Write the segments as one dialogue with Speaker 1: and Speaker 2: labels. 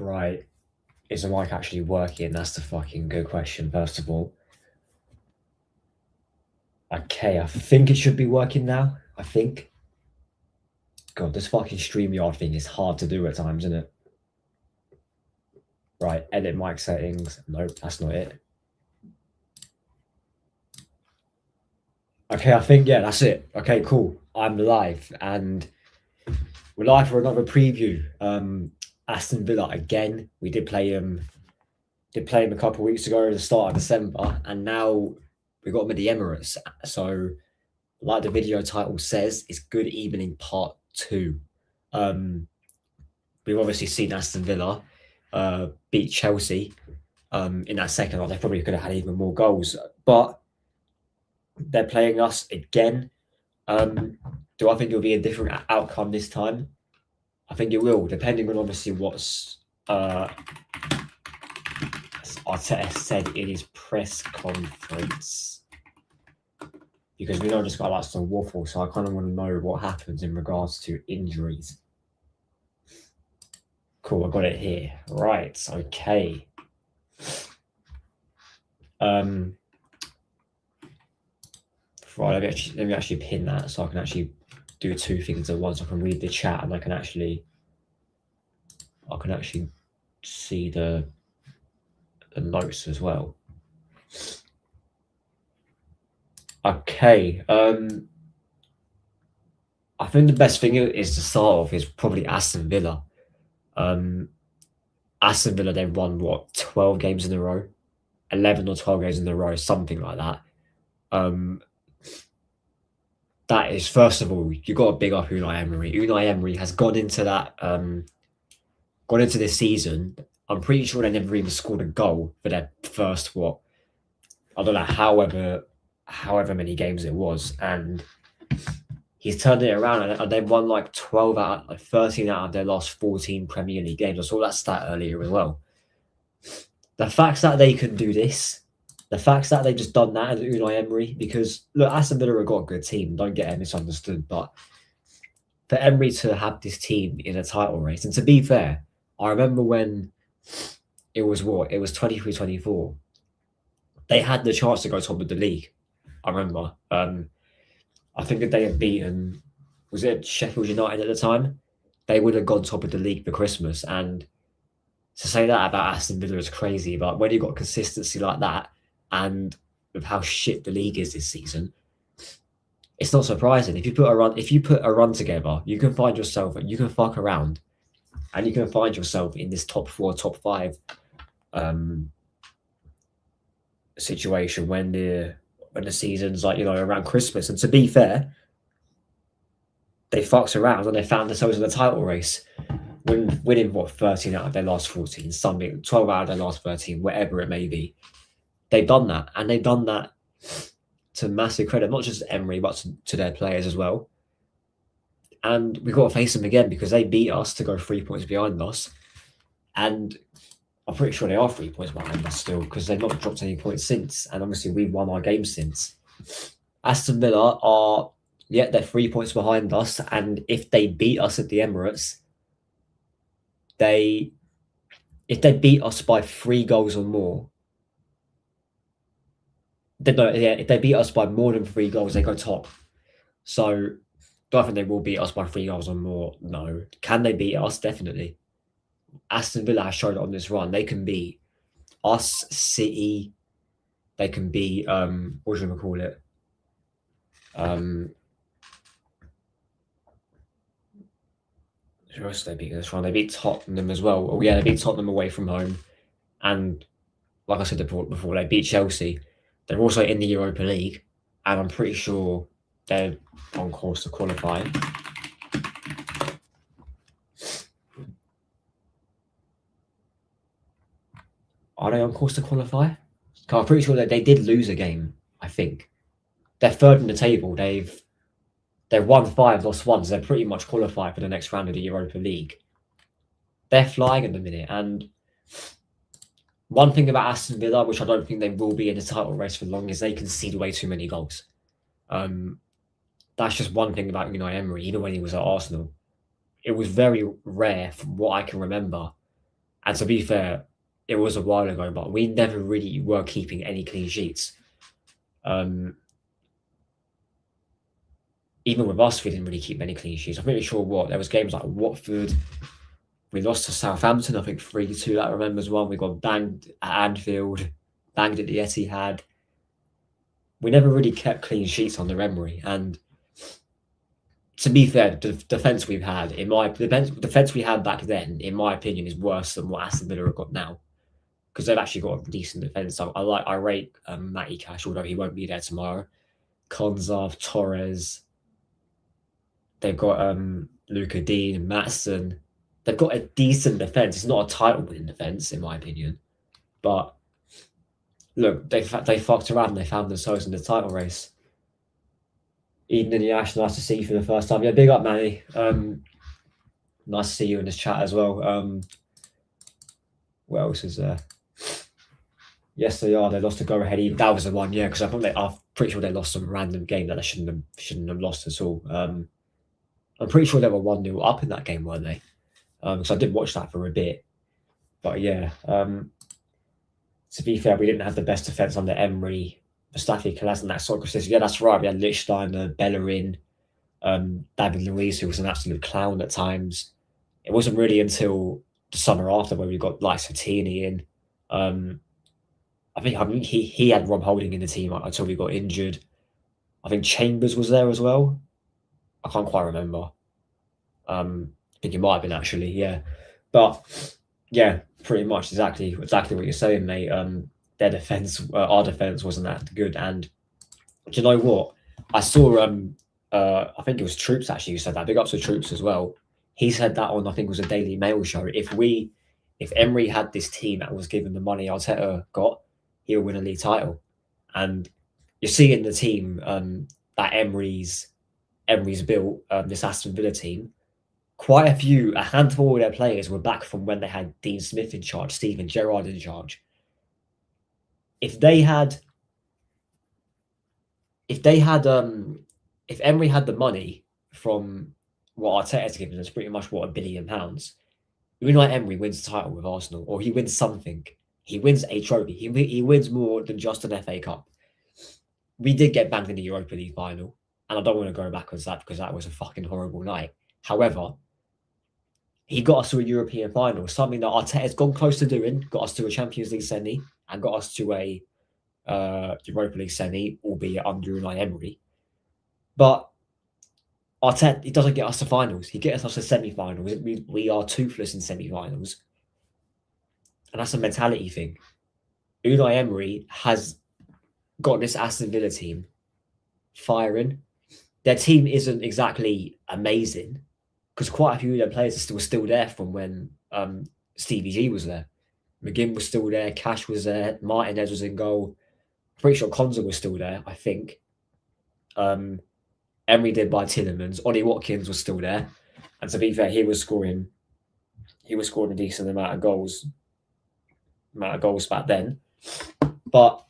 Speaker 1: Right. Is the mic actually working? That's the fucking good question, first of all. Okay, I think it should be working now. I think. God, this fucking StreamYard thing is hard to do at times, isn't it? Right, edit mic settings. Nope, that's not it. Okay, I think, yeah, that's it. Okay, cool. I'm live, and we're live for another preview. Aston Villa again. We did play him a couple of weeks ago at the start of December, and now we got him at the Emirates. So, like the video title says, it's Good Evening Part 2. We've obviously seen Aston Villa beat Chelsea in that second half. They probably could have had even more goals, but they're playing us again. Do I think it'll be a different outcome this time? I think it will, depending on obviously what's Arteta said in his press conference. Because we know just got lots of waffle, so I kind of want to know what happens in regards to injuries. Cool, I got it here. Right, okay. Right, let me actually pin that so I can actually do two things at once. I can read the chat and I can actually see the notes as well. Okay. I think the best thing is to start off is probably Aston Villa. Aston Villa, they've won, 12 games in a row? 11 or 12 games in a row, something like that. That is, first of all, you got to big up Unai Emery. Unai Emery has gone into this season. I'm pretty sure they never even scored a goal for their first, I don't know, however many games it was. And he's turned it around, and they've won like 13 out of their last 14 Premier League games. I saw that stat earlier as well. The fact that they can do this, the fact that they've just done that as Unai Emery, because look, Aston Villa have got a good team, don't get it misunderstood, but for Emery to have this team in a title race, and to be fair, I remember when it was 23-24, they had the chance to go top of the league. I remember. I think that they had beaten, was it Sheffield United at the time? They would have gone top of the league for Christmas. And to say that about Aston Villa is crazy, but when you've got consistency like that, and with how shit the league is this season, it's not surprising. If you put a run together, you can find yourself, and you can fuck around, and you can find yourself in this top 4, top 5 situation when the season's like, around Christmas. And to be fair, they fucked around and they found themselves in the title race, winning 13 out of their last 14, 12 out of their last 13, whatever it may be. They've done that, and they've done that to massive credit, not just Emery, but to their players as well. And we've got to face them again because they beat us to go 3 points behind us. And I'm pretty sure they are 3 points behind us still, because they've not dropped any points since. And obviously we've won our game since. Aston Villa are, they're 3 points behind us. And if they beat us at the Emirates, if they beat us by 3 goals or more, if they beat us by more than 3 goals, they go top. So, do I think they will beat us by 3 goals or more? No. Can they beat us? Definitely. Aston Villa has shown it on this run. They can beat us, City. They can beat, what should we call it? Who else did they beat in this run? They beat Tottenham as well. Oh, yeah, they beat Tottenham away from home. And like I said before, they beat Chelsea. They're also in the Europa League. And I'm pretty sure they're on course to qualify. Are they on course to qualify? I'm pretty sure that they did lose a game, I think. They're third in the table. They've won 5, lost 1, so they're pretty much qualified for the next round of the Europa League. They're flying at the minute. And one thing about Aston Villa, which I don't think they will be in the title race for long, is they concede way too many goals. That's just one thing about Unai Emery, even when he was at Arsenal. It was very rare, from what I can remember, And to be fair, it was a while ago, but we never really were keeping any clean sheets. Even with us, we didn't really keep many clean sheets. I'm pretty sure there was games like Watford. We lost to Southampton, I think 3-2. That remembers one. We got banged at Anfield, banged at the Etihad. We never really kept clean sheets under Emery. And to be fair, the defense we've had, the defense we had back then, in my opinion, is worse than what Aston Villa have got now, because they've actually got a decent defense. I rate Matty Cash, although he won't be there tomorrow. Konza, Torres. They've got Luca Dean, Matson. They've got a decent defense. It's not a title-winning defense, in my opinion, but look, they fucked around and they found themselves in the title race. Eden and Yash, nice to see you for the first time. Yeah, big up, Manny. Nice to see you in this chat as well. What else is there? Yes, they are. They lost to Go Ahead. That was the one, yeah, because I'm pretty sure they lost some random game that they shouldn't have lost at all. I'm pretty sure they were 1-0 up in that game, weren't they? Because I did watch that for a bit. But yeah, to be fair, we didn't have the best defence under Emery. Mustafi, Kolasinac, Socrates. Yeah, that's right. We had Lichtsteiner, Bellerin, David Luiz, who was an absolute clown at times. It wasn't really until the summer after where we got like Satini in. I think he had Rob Holding in the team until we got injured. I think Chambers was there as well. I can't quite remember. I think it might have been actually, yeah. But yeah, pretty much exactly what you're saying, mate. Their defense, our defense wasn't that good. And do you know what? I saw, I think it was Troops actually who said that. Big ups to Troops as well. He said that on, I think it was a Daily Mail show. If Emery had this team that was given the money Arteta got, he'll win a league title. And you're seeing the team that Emery's built, this Aston Villa team. A handful of their players were back from when they had Dean Smith in charge, Steven Gerrard in charge. If Emery had the money from what Arteta's given us, pretty much £1 billion, Unai Emery wins the title with Arsenal, or he wins something. He wins a trophy. He wins more than just an FA Cup. We did get banged in the Europa League final, and I don't want to go back on that because that was a fucking horrible night. However, he got us to a European final, something that Arteta's gone close to doing, got us to a Champions League semi, and got us to a Europa League semi, albeit under Unai Emery. But Arteta, he doesn't get us to finals. He gets us to semi-finals. We are toothless in semi-finals. And that's a mentality thing. Unai Emery has got this Aston Villa team firing. Their team isn't exactly amazing because quite a few of their players are still there from when Stevie G was there. McGinn was still there. Cash was there. Martinez was in goal. Pretty sure Konza was still there, I think. Emery did buy Tillemans. Ollie Watkins was still there. And to be fair, he was scoring a decent amount of goals back then. But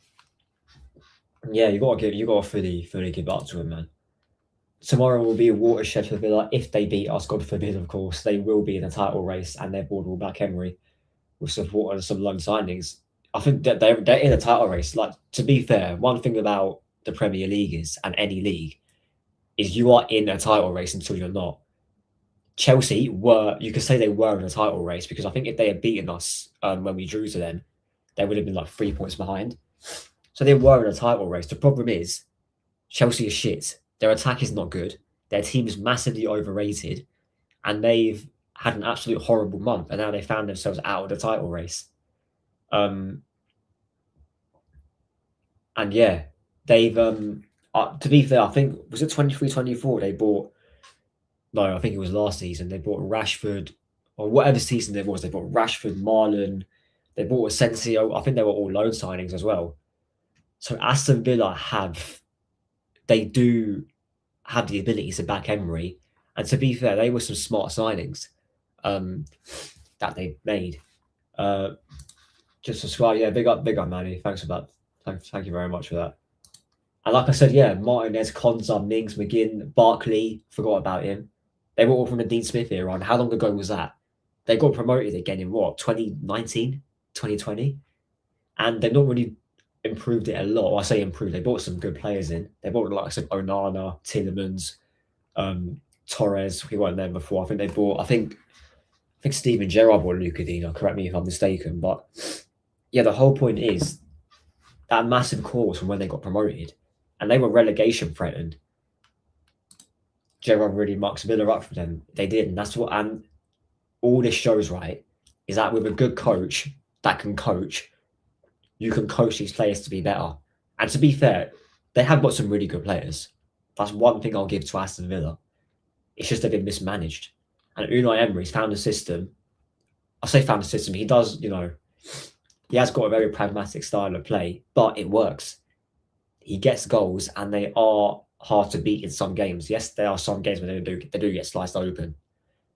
Speaker 1: yeah, you gotta fully give up to him, man. Tomorrow will be a watershed for Villa. If they beat us, God forbid, of course, they will be in a title race and their board will back Emery with support and some loan signings. I think that they're in a title race. Like, to be fair, one thing about the Premier League and any league is you are in a title race until you're not. Chelsea you could say they were in a title race because I think if they had beaten us when we drew to them, they would have been like 3 points behind. So they were in a title race. The problem is Chelsea is shit. Their attack is not good. Their team is massively overrated. And they've had an absolute horrible month. And now they found themselves out of the title race. And yeah, they've, to be fair, I think, was it 23-24? I think it was last season. They bought Rashford, or whatever season it was. They bought Rashford, Marlon. They bought Asensio. I think they were all loan signings as well. So Aston Villa do have the ability to back Emery. And to be fair, they were some smart signings that they made. Just subscribe. Yeah, big up, Manny. Thanks for that. Thank you very much for that. And like I said, yeah, Martinez, Konza, Mings, McGinn, Barkley, forgot about him. They were all from the Dean Smith era. And how long ago was that? they got promoted again in what, 2019, 2020, and they've not really improved it a lot. Well, I say improved. They brought some good players in. They brought, like I said, Onana, Tielemans, Torres. We weren't there before. I think they bought. I think Steven Gerrard bought Luca Dino. Correct me if I'm mistaken, but yeah, the whole point is that massive call was from when they got promoted, and they were relegation threatened. Gerrard really mucks Villa up for them. They did, and that's what. And all this shows, right, is that with a good coach that can coach, you can coach these players to be better. And to be fair, they have got some really good players. That's one thing I'll give to Aston Villa. It's just they've been mismanaged. And Unai Emery's found a system. I say found a system. He does, he has got a very pragmatic style of play, but it works. He gets goals, and they are hard to beat in some games. Yes, there are some games where they do get sliced open.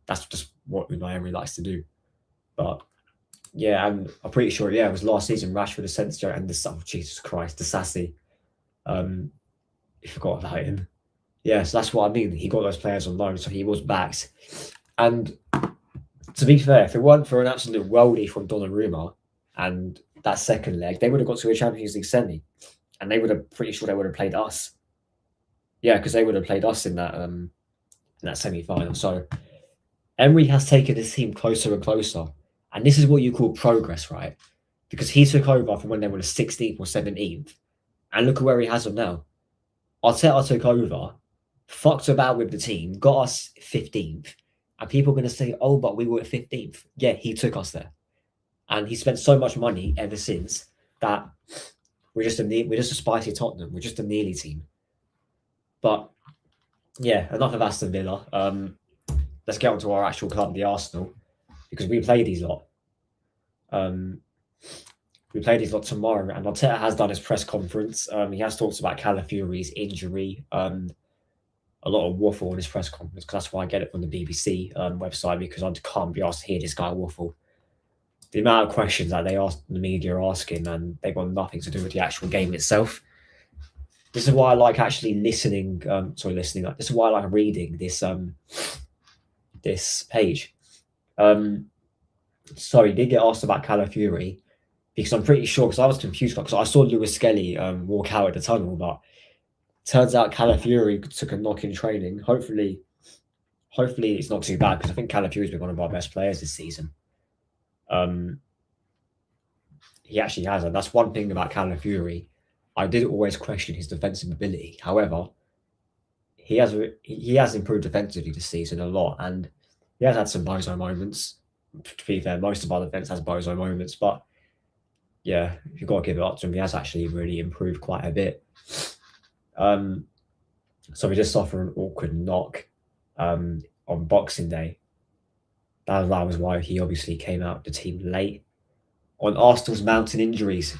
Speaker 1: That's just what Unai Emery likes to do. But yeah, and I'm pretty sure, it was last season, Rashford, Asensio, and Jesus Christ, Disasi. You forgot about him. Yeah, so that's what I mean. He got those players on loan, so he was backed. And to be fair, if it weren't for an absolute worldie from Donnarumma and that second leg, they would have got to a Champions League semi, and they would have, pretty sure they would have played us. Yeah, because they would have played us in that semi-final. So Emery has taken his team closer and closer. And this is what you call progress, right? Because he took over from when they were the 16th or 17th. And look at where he has them now. Arteta took over, fucked about with the team, got us 15th. And people are going to say, oh, but we were 15th. Yeah, he took us there. And he spent so much money ever since that we're just a spicy Tottenham. We're just a nearly team. But yeah, enough of Aston Villa. Let's get on to our actual club, the Arsenal, because we play these lot. We play these lot tomorrow, and Arteta has done his press conference. He has talked about Calafiori's injury. A lot of waffle in his press conference, because that's why I get it from the BBC website, because I can't be asked to hear this guy waffle. The amount of questions that the media are asking, and they've got nothing to do with the actual game itself. This is why I like actually listening. This is why I like reading this this page. So he did get asked about Calafiori, because I'm pretty sure, because I was confused, because I saw Lewis Skelly walk out of the tunnel, but turns out Calafiori took a knock in training. Hopefully it's not too bad, because I think Calafiori's been one of our best players this season. He actually has, and that's one thing about Calafiori. I did always question his defensive ability. However, he has improved defensively this season a lot, and he has had some bozo moments. To be fair, most of our defense has bozo moments, but yeah, you've got to give it up to him. He has actually really improved quite a bit. So we just suffered an awkward knock on Boxing Day. That was why he obviously came out of the team late. On Arsenal's mountain injuries,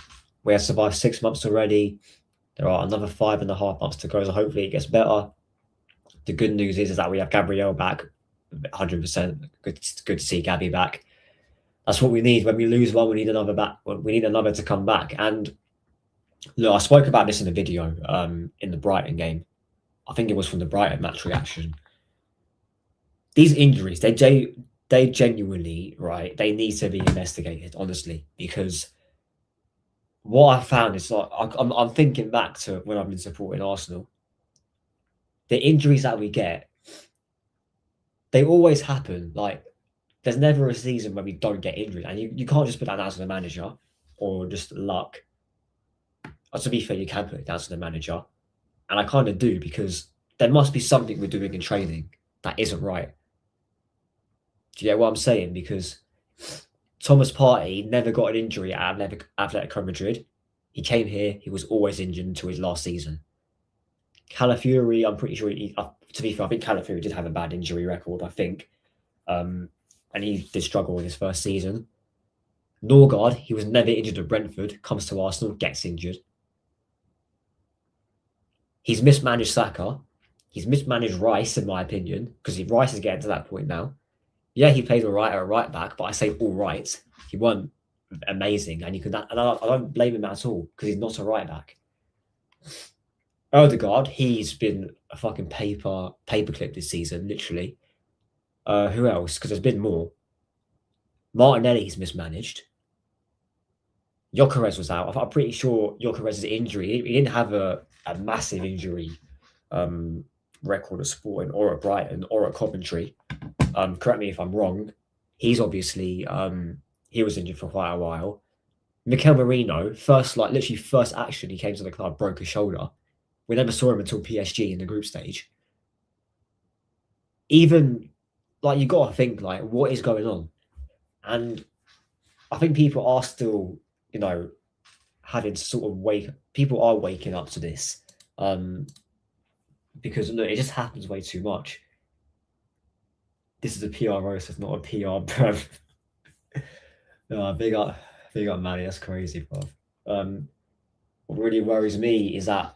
Speaker 1: we have survived 6 months already. There are another 5.5 months to go, so hopefully it gets better. The good news is that we have Gabriel back 100%. Good to see Gabby back. That's what we need. When we lose one, we need another back. We need another to come back. And look, I spoke about this in a video in the Brighton game. I think it was from the Brighton match reaction. These injuries, they genuinely, right, they need to be investigated, honestly, because what I found is, like, I'm thinking back to when I've been supporting Arsenal. The injuries that we get, they always happen. Like, there's never a season where we don't get injured, and you can't just put that down to the manager or just luck. Or to be fair, you can put it down to the manager, and I kind of do, because there must be something we're doing in training that isn't right. Do you get what I'm saying? Because Thomas Partey never got an injury at Atletico Madrid. He came here, he was always injured until his last season. Calafiori, I'm pretty sure, to be fair, I think Calafiori did have a bad injury record, I think. And he did struggle in his first season. Norgard, he was never injured at Brentford, comes to Arsenal, gets injured. He's mismanaged Saka. He's mismanaged Rice, in my opinion, because Rice is getting to that point now. Yeah, he played all right at right back, but I say all right. He wasn't amazing, and I don't blame him at all, because he's not a right back. Odegaard, he's been a fucking paperclip this season, literally. Who else? Because there's been more. Martinelli's mismanaged. Gyökeres was out. I'm pretty sure Gyökeres' injury, he didn't have a massive injury record at Sporting or at Brighton or at Coventry. Correct me if I'm wrong. He's obviously he was injured for quite a while. Mikel Merino, literally first action he came to the club, broke his shoulder. We never saw him until PSG in the group stage. Even you got to think what is going on, and I think people are still having to sort of people are waking up to this, because look, it just happens way too much. This is a PR roast, it's not a PR bruv. No, big up Manny, that's crazy, bruv. What really worries me is that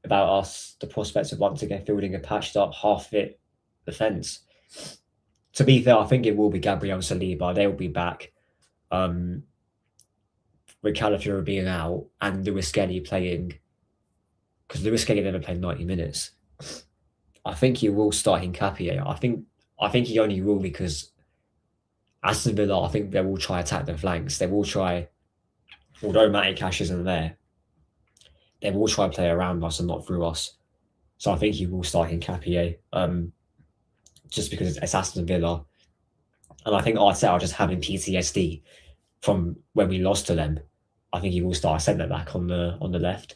Speaker 1: about us, the prospects of once again fielding a patched up, half fit defence. To be fair, I think it will be Gabriel Saliba. They'll be back. With Calafiori being out and Lewis Skelly playing, because Lewis Skelly never played 90 minutes. I think he will start Hincapié. I think he only will because Aston Villa, I think they will try attack the flanks. They will try, although Matty Cash isn't there, they will try play around us and not through us. So I think he will start Hincapié, just because it's Aston Villa. And I think Arteta just having PTSD from when we lost to them. I think he will start centre back on the left.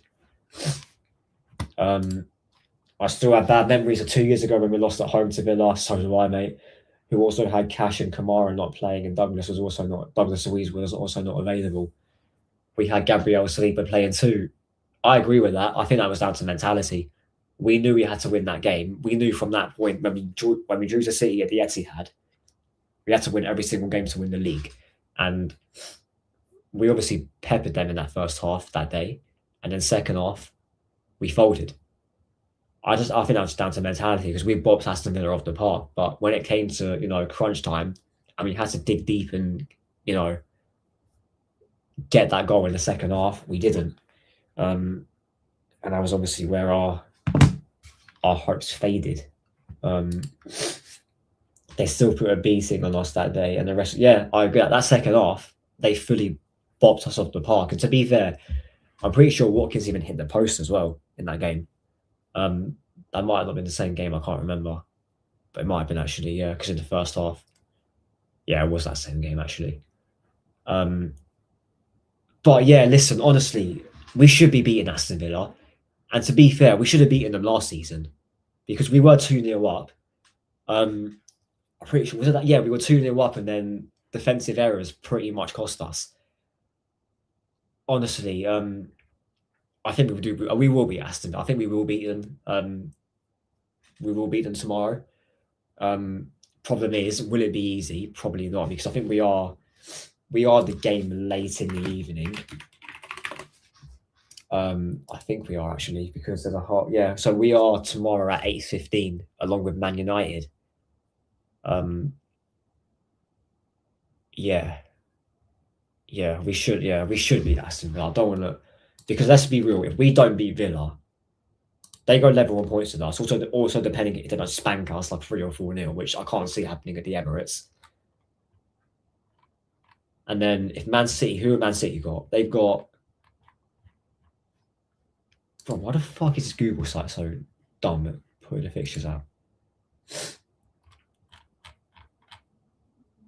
Speaker 1: I still have bad memories of 2 years ago when we lost at home to Villa. So do I, mate. Who also had Cash and Kamara not playing, and Douglas Luiz was also not available. We had Gabriel Saliba playing too. I agree with that. I think that was down to mentality. We knew we had to win that game. We knew from that point when we drew to City at the Etihad, we had to win every single game to win the league. And we obviously peppered them in that first half that day. And then second half, we folded. I think that was down to mentality because we bopped Aston Villa off the park. But when it came to, crunch time, and we had to dig deep and, get that goal in the second half, we didn't. And that was obviously where our hopes faded. They still put a beating on us that day, and the rest. Yeah, I agree. That second half, they fully bopped us off the park. And to be fair, I'm pretty sure Watkins even hit the post as well in that game. That might have not been the same game. I can't remember, but it might have been actually. Yeah, because in the first half, yeah, it was that same game actually. But yeah, listen, honestly, we should be beating Aston Villa. And to be fair, we should have beaten them last season because we were 2-0 up. I'm pretty sure, was it that? Yeah, we were 2-0 up and then defensive errors pretty much cost us. Honestly, I think we will beat Aston. I think we will beat them. We will beat them tomorrow. Problem is, will it be easy? Probably not, because I think we are the game late in the evening. I think we are actually, because there's a hot, yeah. So we are tomorrow at 8:15 along with Man United. Yeah, we should beat Aston Villa. I don't want to, because let's be real. If we don't beat Villa, they go level on points with us. Also depending if they don't spank us like 3 or 4-0, which I can't see happening at the Emirates. And then if Man City, who have Man City got? They've got. Bro, why the fuck is this Google site so dumb at putting the fixtures out?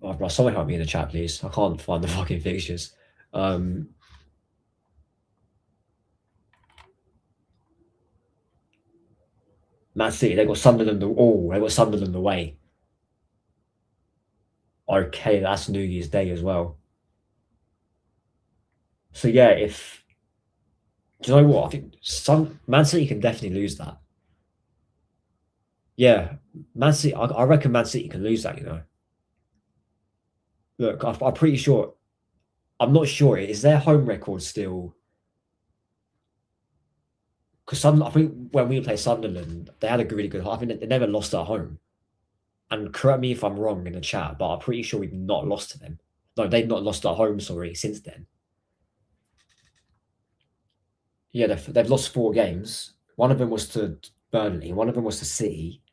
Speaker 1: Oh, bro, someone help me in the chat, please. I can't find the fucking fixtures. Man City, they got Sunderland. They got Sunderland away. Okay, that's New Year's Day as well. So yeah, do you know what? I think Man City can definitely lose that. Yeah, Man City. I reckon Man City can lose that. Look, I'm pretty sure. I'm not sure. Is their home record still? Because I think when we played Sunderland, they had a really good. I think they never lost at home. And correct me if I'm wrong in the chat, but I'm pretty sure we've not lost to them. No, they've not lost at home. Sorry, since then. Yeah, they've lost 4 games. One of them was to Burnley. One of them was to City.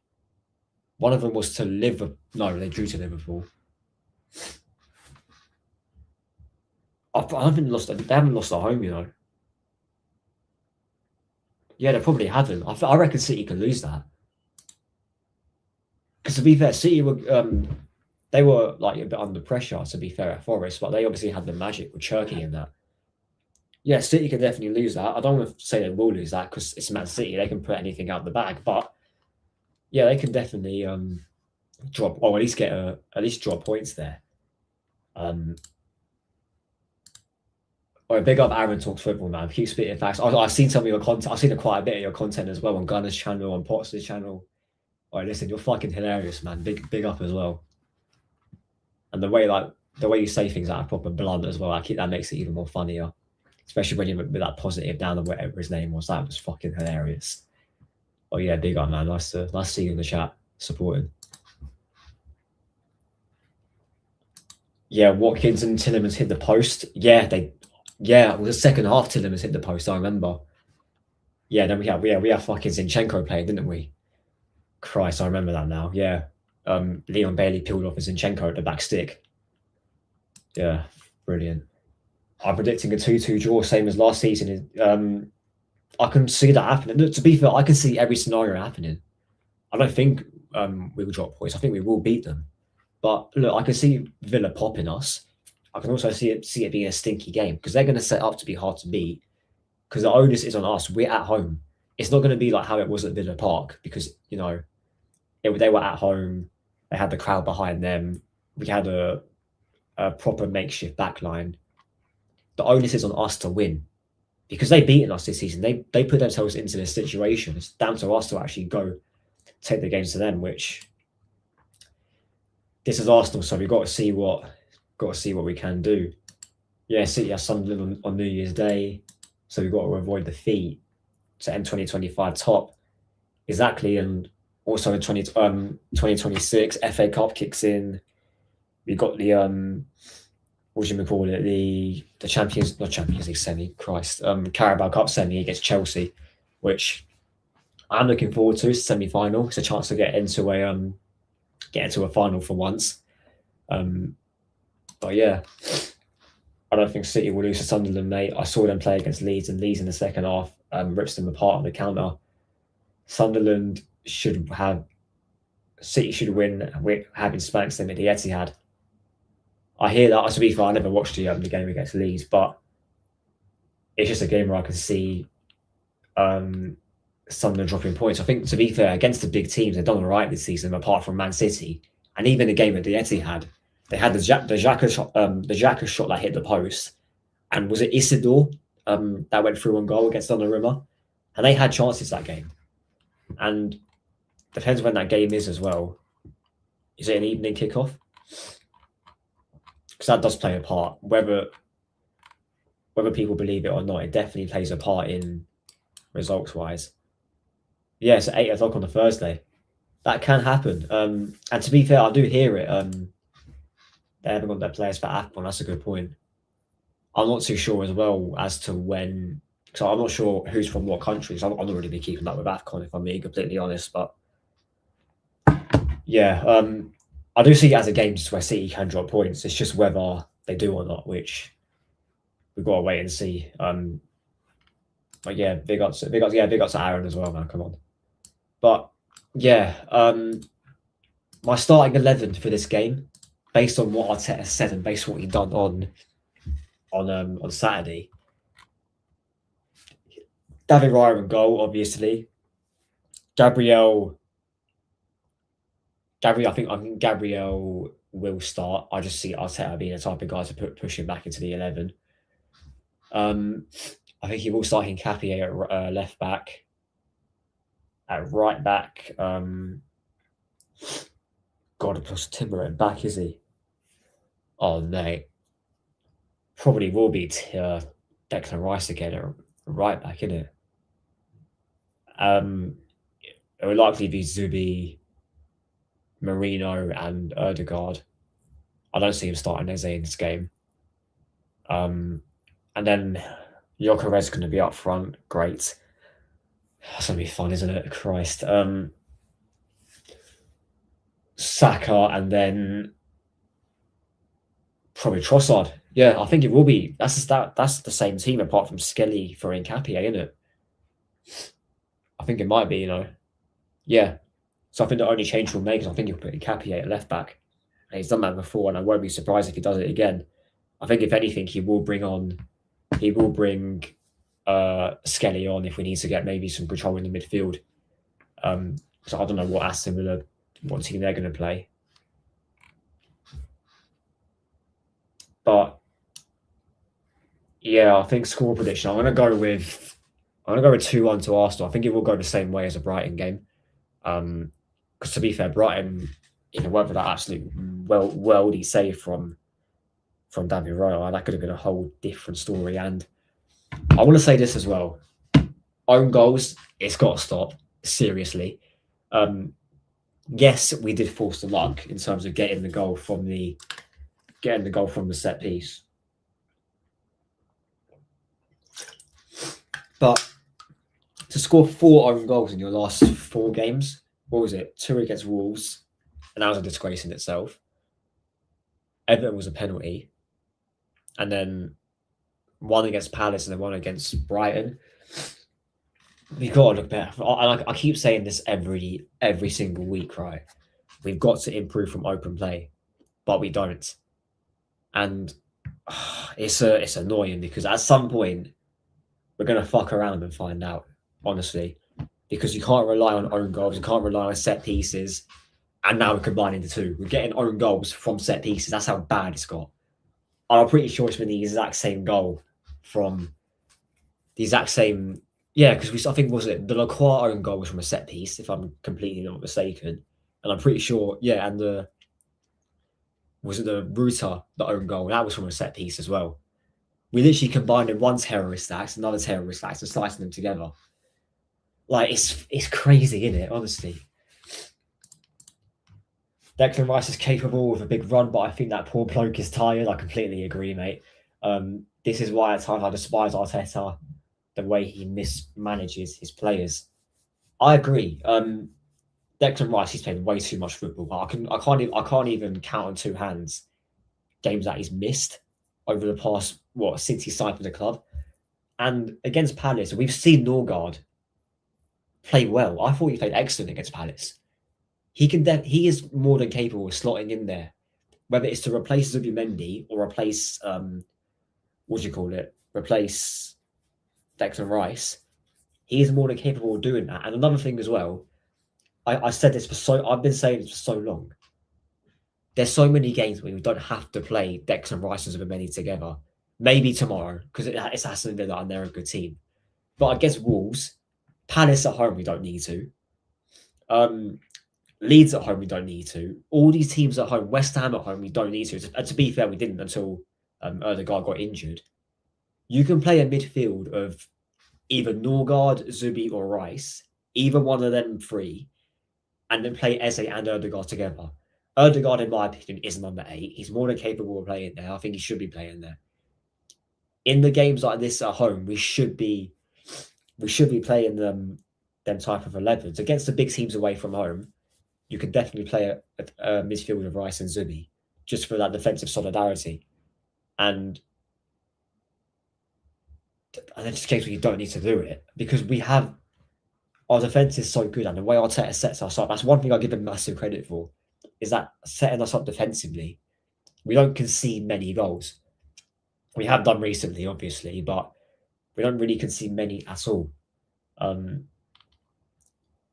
Speaker 1: One of them was to Liverpool. No, they drew to Liverpool. I haven't lost. They haven't lost at home, you know. Yeah, they probably haven't. I reckon City can lose that. Because to be fair, City were they were like a bit under pressure. To be fair, at Forest, but they obviously had the magic with Cherky in that. Yeah, City can definitely lose that. I don't want to say they will lose that because it's Man City. They can put anything out the bag, but yeah, they can definitely drop or at least drop points there. Or big up Aaron Talks Football, man. Keep spitting facts. I've seen some of your content. I've seen quite a bit of your content as well on Gunner's channel, on Potts' channel. All right, listen, you're fucking hilarious, man. Big up as well. And the way you say things out of proper blunt as well, that makes it even more funnier. Especially when you're with that positive down and whatever his name was. That was fucking hilarious. Oh yeah, big up, man. Nice to see you in the chat supporting. Yeah, Watkins and Tillemans hit the post. Yeah, it was the second half. Tillemans hit the post. I remember. Yeah, then we have fucking Zinchenko playing, didn't we? Christ, I remember that now. Yeah, Leon Bailey peeled off a Zinchenko at the back stick. Yeah, brilliant. I'm predicting a 2-2 draw, same as last season. I can see that happening. To be fair, I can see every scenario happening. I don't think we will drop points. I think we will beat them. But look, I can see Villa popping us. I can also see it being a stinky game because they're going to set up to be hard to beat. Because the onus is on us. We're at home. It's not going to be like how it was at Villa Park because they were at home. They had the crowd behind them. We had a proper makeshift backline. The onus is on us to win because they've beaten us this season. They put themselves into this situation. It's down to us to actually go take the games to them. Which this is Arsenal, so we've got to see what we can do. Yeah, City has Sunderland on New Year's Day, so we've got to avoid defeat to end 2025 top. Exactly, and also in 2026 FA Cup kicks in. We've got the what should we call it? The Champions League semi. Christ, Carabao Cup semi against Chelsea, which I'm looking forward to. It's a semi-final. It's a chance to get into a final for once. But yeah, I don't think City will lose to Sunderland, mate. I saw them play against Leeds, and Leeds in the second half rips them apart on the counter. Sunderland City should win, having spanked them at the Etihad. I hear that. To be fair, I never watched the game against Leeds, but it's just a game where I can see Sunderland dropping points. I think, to be fair, against the big teams, they've done all right this season, apart from Man City. And even the game at the Etihad, they had the Xhaka shot that hit the post. And was it Isidore that went through on goal against Donnarumma? And they had chances that game. And depends when that game is as well. Is it an evening kickoff? Because that does play a part. Whether people believe it or not, it definitely plays a part in results-wise. Yeah, it's at 8 o'clock on a Thursday. That can happen. And to be fair, I do hear it. They haven't got their players for AFCON. That's a good point. I'm not too sure as well as to when. So I'm not sure who's from what countries. I'm not really be keeping up with AFCON if I'm being completely honest. But yeah, I do see it as a game just where City can drop points. It's just whether they do or not, which we've got to wait and see. But yeah, big ups to Aaron as well, man. Come on. But yeah, my starting 11 for this game, based on what Arteta said and based on what he done on Saturday. David Raya in goal, obviously. Gabriel. I think Gabriel will start. I just see Arteta being the type of guy to push him back into the 11. I think he will start Hincapié at left back. At right back, God, plus Timber at back, is he? Oh no, probably will be Declan Rice again at right back, isn't it? It will likely be Zubi, Marino, and Erdegaard. I don't see him starting Eze in this game. And then Gyökeres going to be up front. Great. That's going to be fun, isn't it? Christ. Saka and then probably Trossard Yeah, I think it will be. That's the same team apart from Skelly for Nkapie, isn't it? I think it might be, Yeah. So I think the only change he'll make is I think he'll put Nkapie at left back. And he's done that before, and I won't be surprised if he does it again. I think if anything, he will bring Skelly on if we need to get maybe some control in the midfield. So I don't know what Aston Villa, what team they're going to play. But yeah, I think score prediction. I'm going to go with 2-1 to Arsenal. I think it will go the same way as a Brighton game. Because to be fair, Brighton, whether that absolute worldy save from David Raya, that could have been a whole different story. And I want to say this as well: own goals, it's got to stop. Seriously. Yes, we did force the luck in terms of getting the goal from the set piece, but to score 4 own goals in your last 4 games, what was it? 2 against Wolves, and that was a disgrace in itself. Everton was a penalty, and then 1 against Palace and then 1 against Brighton. We've got to look better. I keep saying this every single week, right? We've got to improve from open play, but we don't. And it's annoying because at some point we're going to fuck around and find out, honestly, because you can't rely on own goals, you can't rely on set pieces, and now we're combining the two. We're getting own goals from set pieces. That's how bad it's got. I'm pretty sure it's been the exact same goal from the exact same. Yeah, because I think was it the Lacroix own goal was from a set piece, if I'm completely not mistaken, and I'm pretty sure. Yeah, and the Ruta the own goal that was from a set piece as well. We literally combined in one terrorist act, another terrorist act, and slicing them together. Like it's crazy, isn't it? Honestly. Declan Rice is capable of a big run, but I think that poor bloke is tired. I completely agree, mate. This is why at times I despise Arteta, the way he mismanages his players. I agree. Declan Rice, he's played way too much football. I can't even count on 2 hands games that he's missed over the past since he signed for the club. And against Palace, we've seen Norgard play well. I thought he played excellent against Palace. He is more than capable of slotting in there, whether it's to replace Zubimendi or replace replace Declan Rice. He is more than capable of doing that. And another thing as well, I've been saying this for so long. There's so many games where we don't have to play Declan Rice and Zubimendi together. Maybe tomorrow because it's Aston Villa and they're a good team. But against Wolves, Palace at home we don't need to. Leeds at home, we don't need to. All these teams at home, West Ham at home, we don't need to. And to be fair, we didn't until Ødegaard got injured. You can play a midfield of either Norgard, Zubi, or Rice, either one of them 3, and then play Eze and Ødegaard together. Ødegaard, in my opinion, is number 8. He's more than capable of playing there. I think he should be playing there. In the games like this at home, we should be playing them type of 11s against the big teams away from home. You can definitely play a midfield of Rice and Zubi just for that defensive solidarity. And in this case, we don't need to do it because our defense is so good, and the way Arteta sets us up, that's one thing I give him massive credit for, is that setting us up defensively, we don't concede many goals. We have done recently, obviously, but we don't really concede many at all.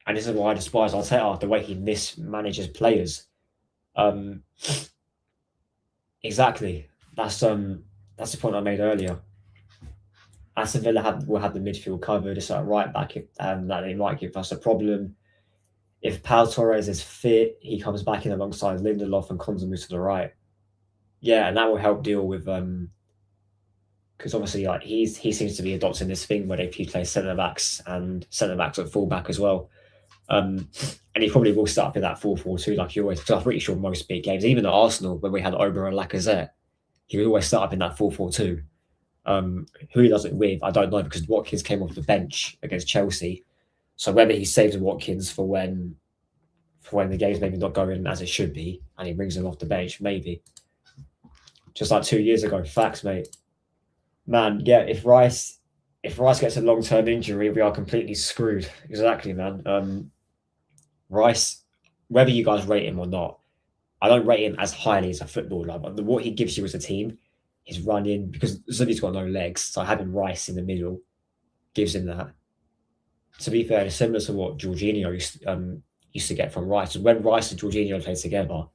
Speaker 1: And this is why I despise Arteta, the way he mismanages players. Exactly. That's the point I made earlier. Aston Villa will have the midfield covered. It's at right back, that they might give us a problem. If Pau Torres is fit, he comes back in alongside Lindelof and Konsamu to the right. Yeah, and that will help deal with because obviously he seems to be adopting this thing where they play centre backs at full back as well. And he probably will start up in that 4-4-2 like he always. Because I'm pretty sure most big games, even at Arsenal when we had Ober and Lacazette, he would always start up in that 4-4-2. Who he does it with, I don't know, because Watkins came off the bench against Chelsea. So whether he saves Watkins for when the game's maybe not going as it should be, and he brings him off the bench, maybe. just like 2 years ago. Facts, mate. Man, yeah. If Rice gets a long-term injury, we are completely screwed. Exactly, man. Rice, whether you guys rate him or not, I don't rate him as highly as a footballer, but what he gives you as a team, his running, because Zubi's got no legs, so having Rice in the middle gives him that. To be fair, it's similar to what Jorginho used to get from Rice. When Rice and Jorginho played together,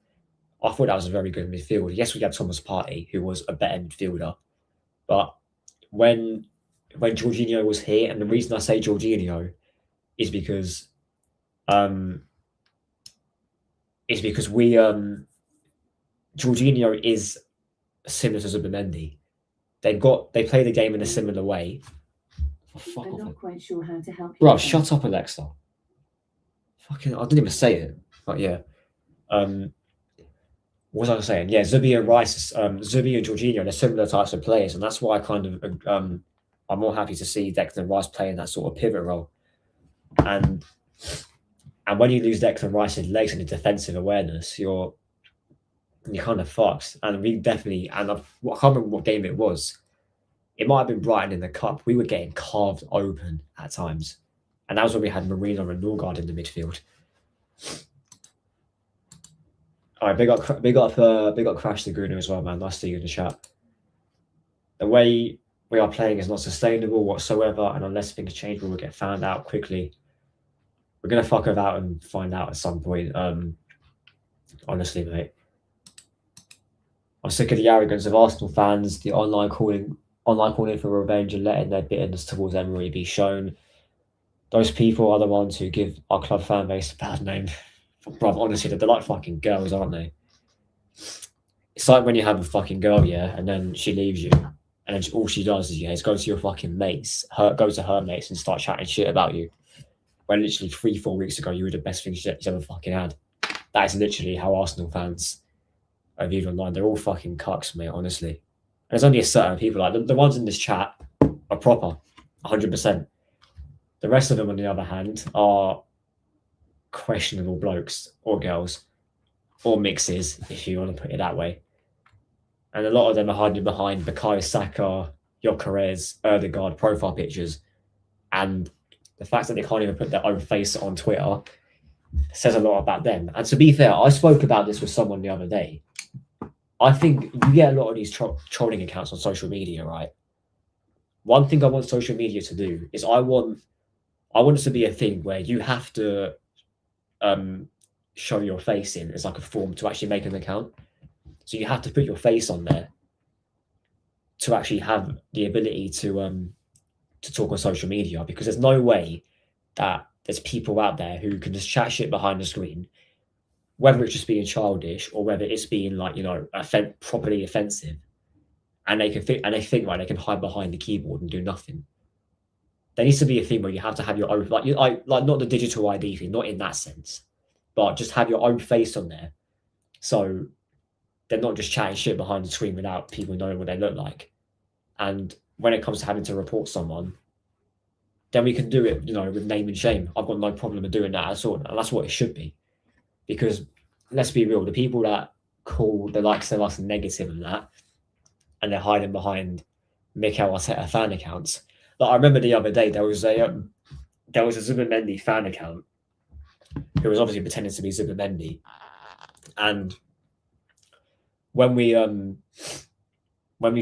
Speaker 1: I thought that was a very good midfield. Yes, we had Thomas Partey, who was a better midfielder, but when Jorginho was here, and the reason I say Jorginho is because we Jorginho is similar to Zubimendi. They play the game in a similar way. Oh,
Speaker 2: I'm not quite sure how to help you.
Speaker 1: Bro, shut up, Alexa. Fucking, I didn't even say it. But yeah. What was I saying? Yeah, Zubi and Rice, Zubi and Jorginho, they're similar types of players, and that's why I kind of I'm more happy to see Declan Rice playing that sort of pivot role. And when you lose Declan Rice's legs and his defensive awareness, you're kind of fucked. And we definitely, and I can't remember what game it was. It might have been Brighton in the cup. We were getting carved open at times, and that was when we had Marino and Norgard in the midfield. All right, big up Crash the Gruner as well, man. Nice to see you in the chat. The way we are playing is not sustainable whatsoever, and unless things change, we will get found out quickly. We're gonna fuck about and find out at some point. Honestly, mate, I'm sick of the arrogance of Arsenal fans, the online calling for revenge and letting their bitterness towards Emery be shown. Those people are the ones who give our club fan base a bad name. Bro, honestly, they're like fucking girls, aren't they? It's like when you have a fucking girl, yeah, and then she leaves you, and then all she does is go to your fucking mates, go to her mates and start chatting shit about you. When literally 3-4 weeks ago, you were the best thing she's ever fucking had. That is literally how Arsenal fans are viewed online. They're all fucking cucks, mate, honestly. And there's only a certain people, like the ones in this chat are proper, 100%. The rest of them, on the other hand, are questionable blokes or girls or mixes, if you want to put it that way. And a lot of them are hiding behind Bukayo Saka, Gyökeres, Ødegaard profile pictures. And the fact that they can't even put their own face on Twitter says a lot about them. And to be fair, I spoke about this with someone the other day. I think you get a lot of these trolling accounts on social media, right? One thing I want social media to do is I want it to be a thing where you have to show your face in as like a form to actually make an account. So you have to put your face on there to actually have the ability to talk on social media, because there's no way that there's people out there who can just chat shit behind the screen, whether it's just being childish or whether it's being like, properly offensive, and they think like they can hide behind the keyboard and do nothing. There needs to be a thing where you have to have your own, like not the digital ID thing, not in that sense, but just have your own face on there, so they're not just chatting shit behind the screen without people knowing what they look like. And when it comes to having to report someone, then we can do it, with name and shame. I've got no problem with doing that at all, and that's what it should be. Because let's be real, the people that call the likes of us negative and that, and they're hiding behind Mikel Arteta fan accounts. Like, I remember the other day there was a Zubimendi fan account who was obviously pretending to be Zubimendi, and when we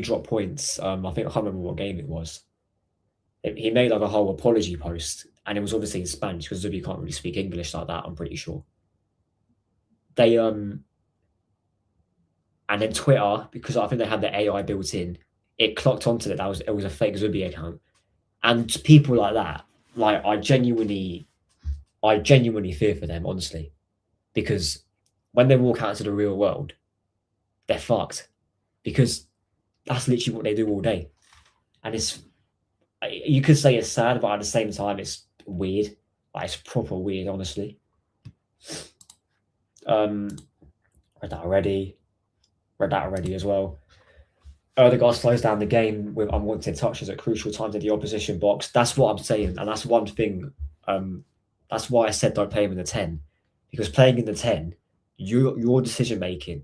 Speaker 1: dropped points, I think I can't remember what game it was. He made like a whole apology post, and it was obviously in Spanish because Zubi can't really speak English like that, I'm pretty sure. They and then Twitter, because I think they had the AI built in, it clocked onto that it was a fake Zubi account. And people like that, like I genuinely fear for them, honestly, because when they walk out into the real world, they're fucked, because that's literally what they do all day. And you could say it's sad, but at the same time, it's weird. Like, it's proper weird, honestly. Read that already as well. Ødegaard slows down the game with unwanted touches at crucial times in the opposition box. That's what I'm saying, and that's one thing. That's why I said don't play him in the 10, because playing in the 10, your decision making,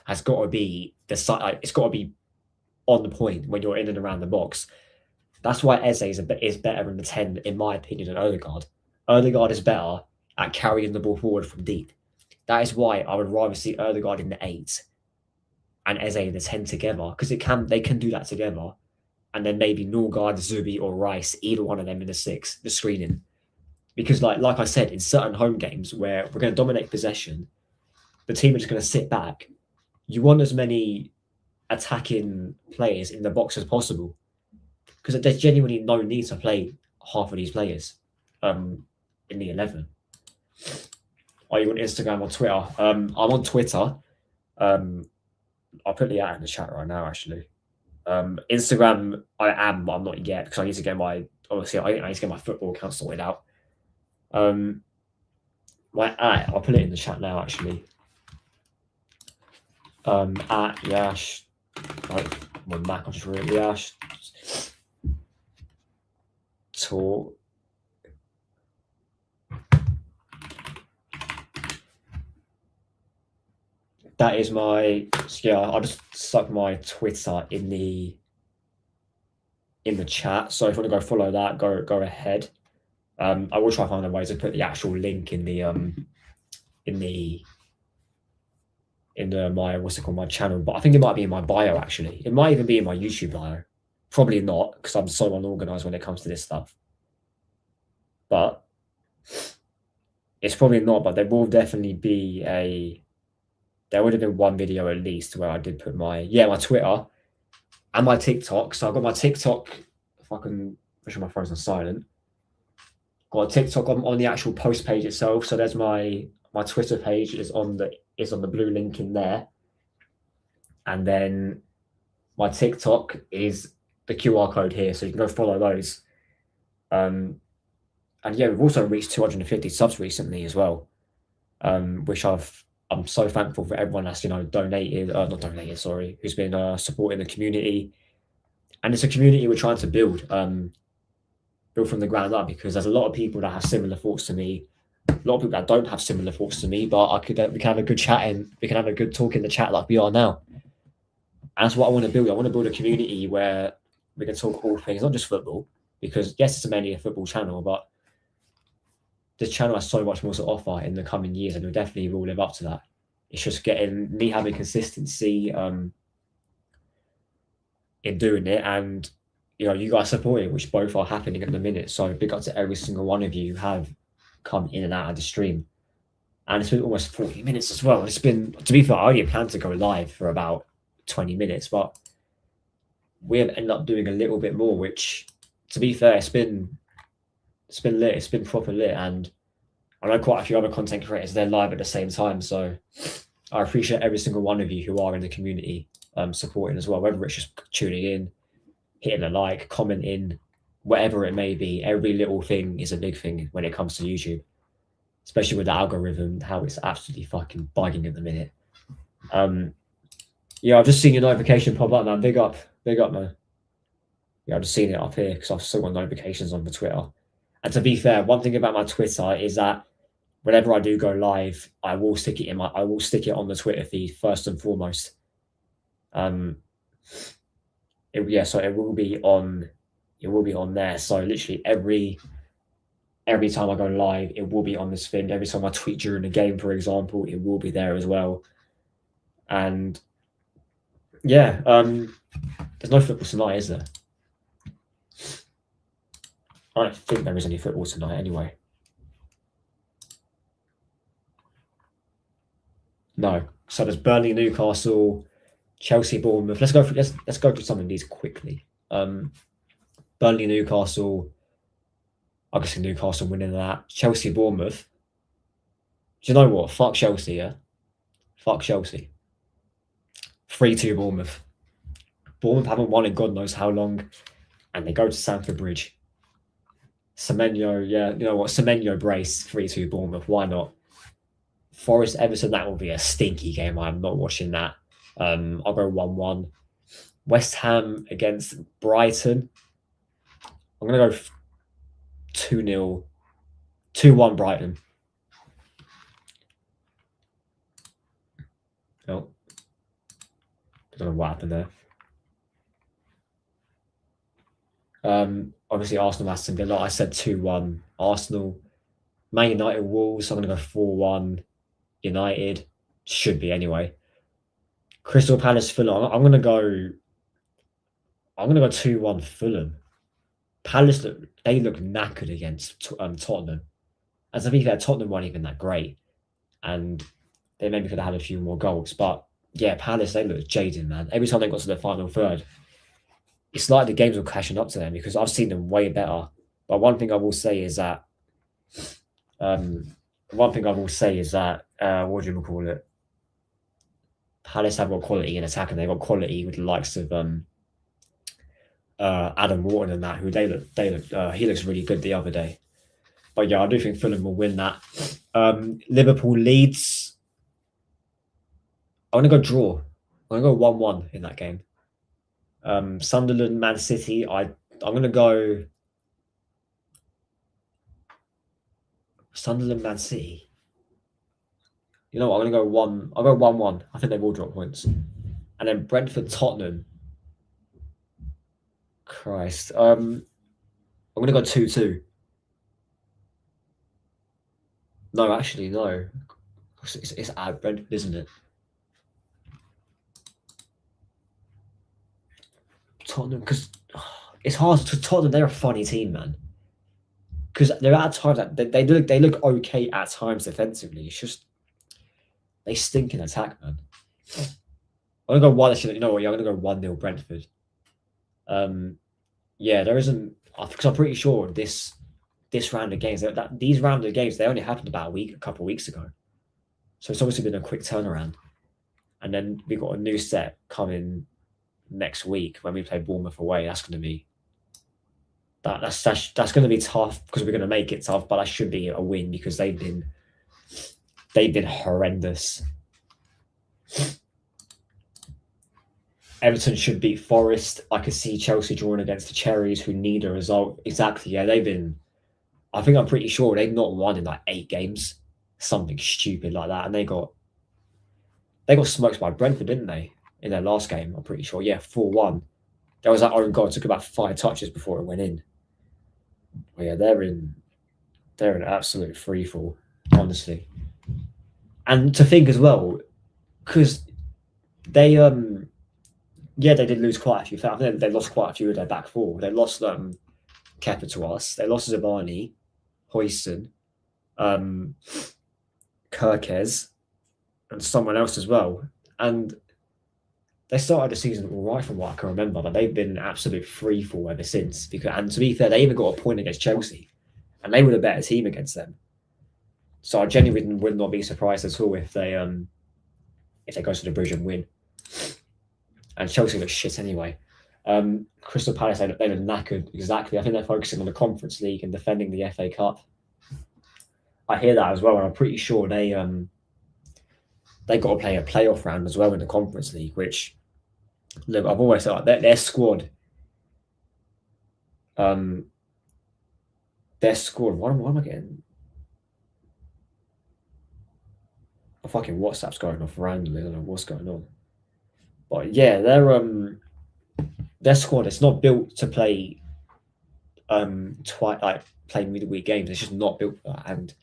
Speaker 1: has got to be it's got to be on the point when you're in and around the box. That's why Eze is better in the 10, in my opinion, than Odegaard. Odegaard is better at carrying the ball forward from deep. That is why I would rather see Odegaard in the 8 and Eze in the 10 together, because they can do that together. And then maybe Norgard, Zubi, or Rice, either one of them in the 6, the screening. Because like I said, in certain home games where we're going to dominate possession, the team are just going to sit back. You want as many attacking players in the box as possible, because there's genuinely no need to play half of these players in the 11. Are you on Instagram or Twitter? I'm on Twitter. I'll put the ad in the chat right now, actually. Instagram, I am, but I'm not yet, because I need to get my football account sorted out. My ad, I'll put it in the chat now, actually. At Yash, like my Mac, I'll just read Yash Talk. That is my, I'll just stuck my Twitter in the chat. So if you want to go follow that, go ahead. I will try to find a way to put the actual link in my channel, but I think it might be in my bio, actually. It might even be in my YouTube bio. Probably not, because I'm so unorganized when it comes to this stuff. But it's probably not, but there will definitely be there would have been one video at least where I did put my Twitter and my TikTok. So I've got my TikTok, if I can push my phone's on silent. Got a TikTok on the actual post page itself. So there's my Twitter page is on the blue link in there. And then my TikTok is the QR code here. So you can go follow those. And yeah, we've also reached 250 subs recently as well. Which I'm so thankful for everyone that's, who's been supporting the community. And it's a community we're trying to build from the ground up, because there's a lot of people that have similar thoughts to me, a lot of people that don't have similar thoughts to me, but we can have a good chat and we can have a good talk in the chat like we are now. And that's what I want to build. I want to build a community where we can talk all things, not just football, because yes, it's mainly a football channel, but this channel has so much more to offer in the coming years, and we definitely will live up to that. It's just getting me having consistency in doing it, and you guys supporting, which both are happening at the minute. So big up to every single one of you who have come in and out of the stream. And it's been almost 40 minutes as well. It's been, to be fair, I only planned to go live for about 20 minutes, but we have ended up doing a little bit more, which, to be fair, it's been lit. It's been proper lit, and I know quite a few other content creators, they're live at the same time. So I appreciate every single one of you who are in the community supporting as well, whether it's just tuning in, hitting a like, commenting, whatever it may be. Every little thing is a big thing when it comes to YouTube, especially with the algorithm, how it's absolutely fucking bugging at the minute. I've just seen your notification pop up, man. Big up, man. Yeah, I've just seen it up here because I've still got notifications on the Twitter. And to be fair, one thing about my Twitter is that whenever I do go live, I will stick it on the Twitter feed first and foremost. So it will be on there. So literally every time I go live, it will be on this thing. Every time I tweet during the game, for example, it will be there as well. And yeah, there's no football tonight, is there? I don't think there is any football tonight anyway. No. So there's Burnley, Newcastle, Chelsea, Bournemouth. Let's go through some of these quickly. Burnley, Newcastle. Obviously Newcastle winning that. Chelsea, Bournemouth. Do you know what? Fuck Chelsea, yeah? Fuck Chelsea. 3-2 Bournemouth. Bournemouth haven't won in God knows how long, and they go to Stamford Bridge. Semenyo, yeah, you know what? Semenyo brace, 3-2 Bournemouth. Why not? Forest, Everton, that will be a stinky game. I'm not watching that. I'll go 1-1. West Ham against Brighton. I'm going to go 2-0. 2-1 Brighton. No. don't know what happened there. Obviously, Arsenal, Aston Villa. I said 2-1. Arsenal, Man United, Wolves. I'm going to go 4-1. United. Should be anyway. Crystal Palace, Fulham. I'm going to go 2-1 Fulham. Palace, they look knackered against Tottenham. And to be fair, Tottenham weren't even that great. And they maybe could have had a few more goals. But yeah, Palace, they look jaded, man. Every time they got to the final third, it's like the games were crashing up to them because I've seen them way better. But one thing I will say is that, what do you call it? Palace have got quality in attack, and they've got quality with the likes of Adam Wharton and that, who he looks really good the other day. But yeah, I do think Fulham will win that. Liverpool, Leeds. I'm going to go draw. I'm going to go 1-1 in that game. Sunderland, Man City. I'm going to go Sunderland, Man City. You know what? I'm going to go 1. I'll go 1-1. I think they will drop points. And then Brentford, Tottenham. Christ. I'm going to go 2-2. No, actually, no. It's at Brentford, isn't it? Tottenham, because it's hard to Tottenham. They're a funny team, man. Because they're at times that they look okay at times defensively. It's just they stink in attack, man. I'm gonna go 1. You know what? Yeah, I'm gonna go 1-0 Brentford. Yeah, there isn't, because I'm pretty sure this round of games, these round of games, they only happened about a couple of weeks ago. So it's obviously been a quick turnaround. And then we got a new set coming next week when we play Bournemouth away. That's going to be that's going to be tough because we're going to make it tough, but that should be a win because they've been horrendous. Everton should beat Forest. I could see Chelsea drawing against the Cherries, who need a result. Exactly, yeah, I'm pretty sure they've not won in like 8 games. Something stupid like that. And they got smoked by Brentford, didn't they? In their last game, I'm pretty sure. Yeah, 4-1. There was that own goal. It took about 5 touches before it went in. But yeah, they're in absolute freefall, honestly. And to think as well, because they did lose quite a few. I think they lost quite a few of their back four. They lost Kepa to us. They lost Zabani, Hoyson, Kirkes, and someone else as well. And they started the season all right from what I can remember, but they've been an absolute freefall ever since. And to be fair, they even got a point against Chelsea, and they were the better team against them. So I genuinely would not be surprised at all if they go to the bridge and win. And Chelsea look shit anyway. Crystal Palace, they look knackered. Exactly. I think they're focusing on the Conference League and defending the FA Cup. I hear that as well, and I'm pretty sure they got to play a playoff round as well in the Conference League, which, look, I've always said their squad. What am I getting? A fucking WhatsApp's going off randomly. I don't know what's going on. But yeah, their squad, it's not built to play play midweek games. It's just not built for that. And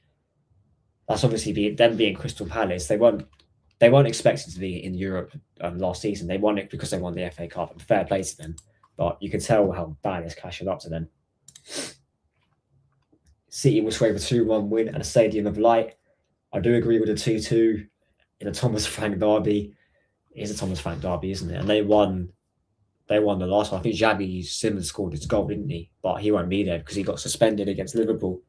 Speaker 1: that's obviously them being Crystal Palace. They weren't expected to be in Europe last season. They won it because they won the FA Cup, and fair play to them. But you can tell how bad it's catching up to them. City will sway with a 2-1 win and a Stadium of Light. I do agree with the 2-2 in a Thomas Frank derby. It is a Thomas Frank derby, isn't it? And they won the last one. I think Xavi Simons scored his goal, didn't he? But he won't be there because he got suspended against Liverpool.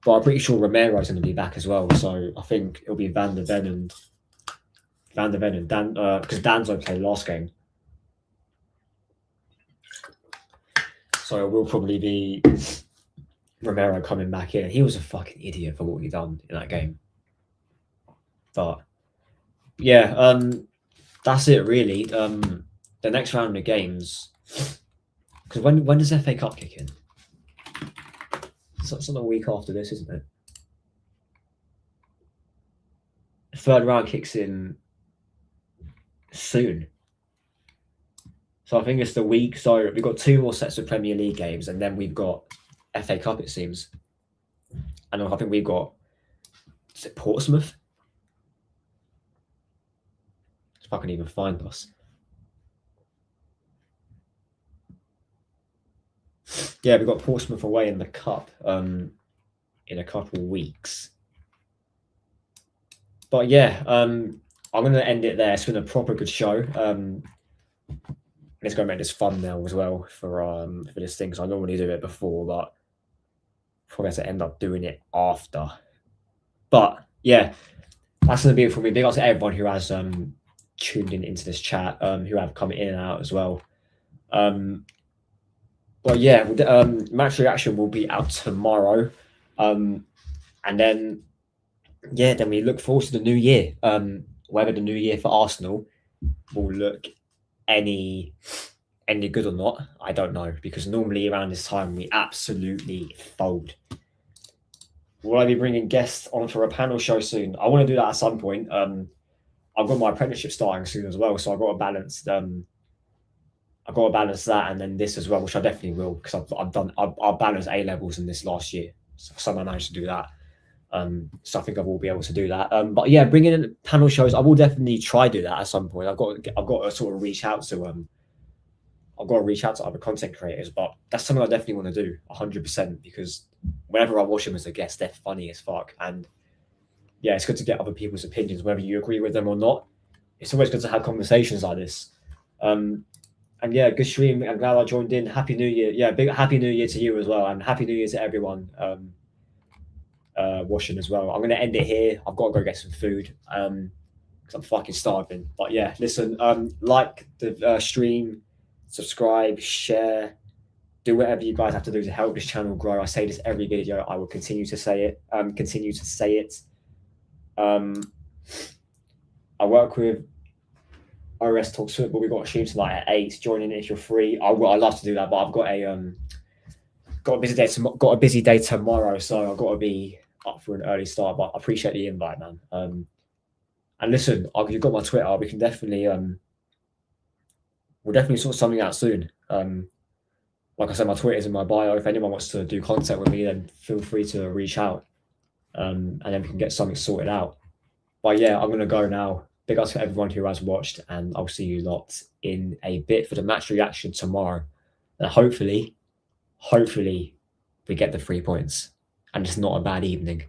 Speaker 1: But I'm pretty sure Romero's going to be back as well. So I think it'll be Van der Ven and Dan, because Danzo played last game. So it will probably be Romero coming back in. He was a fucking idiot for what he done in that game. But yeah, that's it really. The next round of games, because when does FA Cup kick in? It's not a week after this, isn't it? The third round kicks in soon. So I think it's the week. So we've got 2 more sets of Premier League games, and then we've got FA Cup, it seems. And I think we've got, is it Portsmouth? If I can even find us. Yeah, we've got Portsmouth away in the cup in a couple of weeks. But yeah, I'm going to end it there. It's been a proper good show. Let's go make this thumbnail as well for this thing, because I normally do it before, but probably have to end up doing it after. But yeah, that's going to be it for me. Big ups to everyone who has tuned in into this chat, who have come in and out as well. But yeah, match reaction will be out tomorrow, and then then we look forward to the new year. Whether the new year for Arsenal will look any good or not, I don't know, because normally around this time we absolutely fold. Will I be bringing guests on for a panel show soon? I want to do that at some point. I've got my apprenticeship starting soon as well, so I've got to balance that and then this as well, which I definitely will, because I've balanced A levels in this last year, so I managed to do that. So I think I will be able to do that. But yeah, bringing in panel shows, I will definitely try do that at some point. I've got to sort of reach out to other content creators, but that's something I definitely want to do 100%, because whenever I watch them as a guest, they're funny as fuck. And yeah, it's good to get other people's opinions, whether you agree with them or not. It's always good to have conversations like this. And yeah, good stream. I'm glad I joined in. Happy New Year. Yeah, big Happy New Year to you as well. And Happy New Year to everyone watching as well. I'm going to end it here. I've got to go get some food because I'm fucking starving. But yeah, listen, like the stream, subscribe, share, do whatever you guys have to do to help this channel grow. I say this every video. I will continue to say it. I work with OS Talks Football. We've got a stream tonight at 8. Join in if you're free. I love to do that, but I've got a busy day tomorrow, so I've got to be up for an early start. But I appreciate the invite, man. And listen, you've got my Twitter. We can definitely we'll definitely sort something out soon. Like I said, my Twitter is in my bio. If anyone wants to do content with me, then feel free to reach out, and then we can get something sorted out. But yeah, I'm gonna go now. Big ups for everyone who has watched, and I'll see you lot in a bit for the match reaction tomorrow. And hopefully we get the 3 points, and it's not a bad evening.